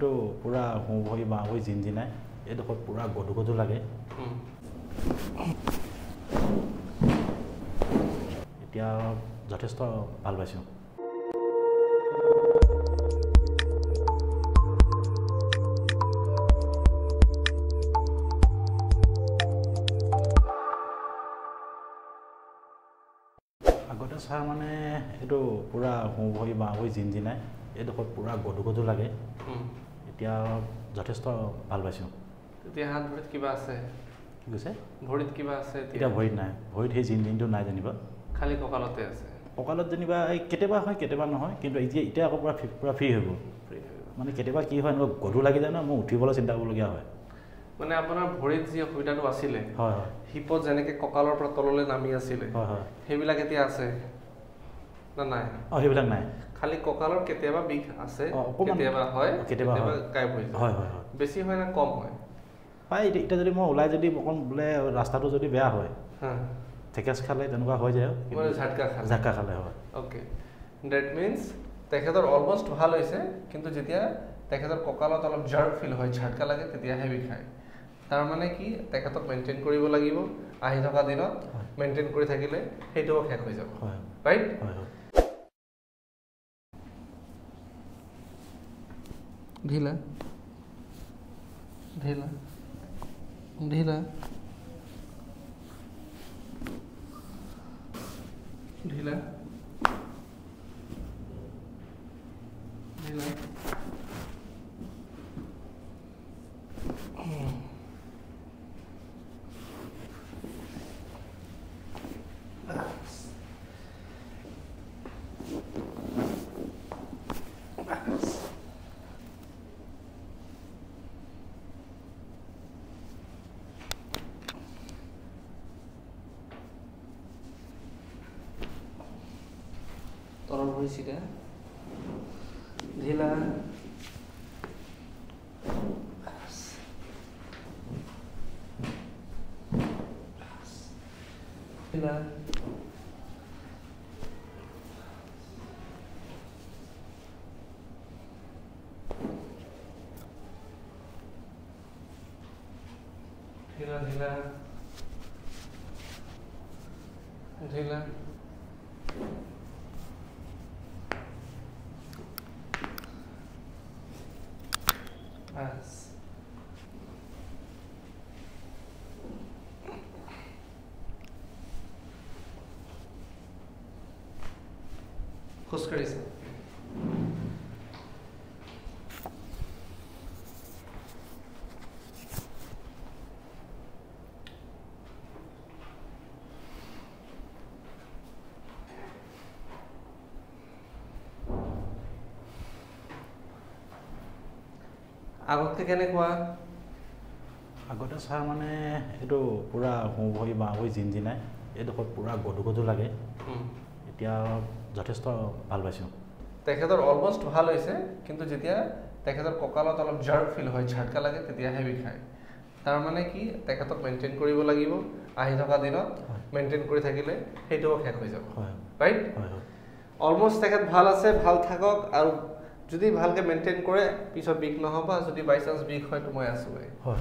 এইটো পুৰা হৈ বা হৈ জিনজিনাই এইডোখৰত পুৰা গধু গধু লাগে এতিয়া যথেষ্ট ভাল পাইছোঁ আগতে চাহ মানে এইটো পুৰা হৈ বা হৈ জিনজিনাই এইডোখৰত পুৰা গধু গধু লাগে এতিয়া যথেষ্ট ভাল পাইছোঁ এতিয়া হাত ভৰিত কিবা আছে কি কৈছে ভৰিত কিবা আছে এতিয়া ভৰিত নাই ভৰিত সেই জিনজিনটো নাই যেনিবা খালি কঁকালতে আছে কঁকালত যেনিবা এই কেতিয়াবা হয় কেতিয়াবা নহয় কিন্তু এতিয়া আকৌ পুৰা ফ্ৰী হৈ গ'ল মানে কেতিয়াবা কি হয় এনেকুৱা গধু লাগি যায় ন মই উঠিবলৈ চিন্তা কৰিবলগীয়া হয় মানে আপোনাৰ ভৰিত যি অসুবিধাটো আছিলে হয় হয় হিপত যেনেকৈ কঁকালৰ পৰা তললৈ নামি আছিলে হয় হয় সেইবিলাক এতিয়া আছে না নাই সেইবিলাক নাই খালি কঁকালৰ কেতিয়াবা বিষ আছে কেতিয়াবা হয় কেতিয়াবা গায়ব হৈ যায় হয় হয় হয় বেছি হয় না কম হয় পাই এতিয়া যদি মই ওলাই যদি অকণ বোলে ৰাস্তাটো যদি বেয়া হয় থেকেচ খালে তেনেকুৱা হৈ যায় ঝাটকা খালে হয় অ'কে ডেট মিনছ তেখেতৰ অলমষ্ট ভাল হৈছে কিন্তু যেতিয়া তেখেতৰ কঁকালত অলপ জাৰ্ক ফিল হয় ঝাটকা লাগে তেতিয়াহে বিষায় তাৰমানে কি তেখেতক মেইনটেইন কৰিব লাগিব আহি থকা দিনত মেইনটেইন কৰি থাকিলে সেইটোও শেষ হৈ যাব ৰাইট ঢিলা ঢিলা ঢিলা ঢিলা ঢিলা তলৰ ভৰি চিধা ঢিলা ঢিলা ঢিলা ঢিলা ঢিলা বাস খোজকাঢ়িছে আগতে কেনেকুৱা আগতে চাহ মানে এইটো পুৰা হৈ বা হৈ জিনজিনাই এইডোখৰত পুৰা গধু গধু লাগে এতিয়া যথেষ্ট ভাল পাইছোঁ তেখেতৰ অলমষ্ট ভাল হৈছে কিন্তু যেতিয়া তেখেতৰ কঁকালত অলপ জাৰ্ক ফিল হয় ঝাটকা লাগে তেতিয়াহে বিষায় তাৰমানে কি তেখেতক মেইনটেইন কৰিব লাগিব আহি থকা দিনত মেইনটেইন কৰি থাকিলে সেইটোও শেষ হৈ যাব ৰাইট অলমষ্ট তেখেত ভাল আছে ভাল থাকক আৰু যদি ভালকে মেইনটেইন কৰে পিছত বিষ নহ'ব যদি বাই চান্স বিষ হয় তো মই আছোঁ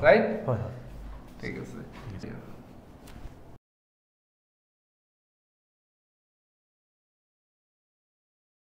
ৰাইট হয় ঠিক আছে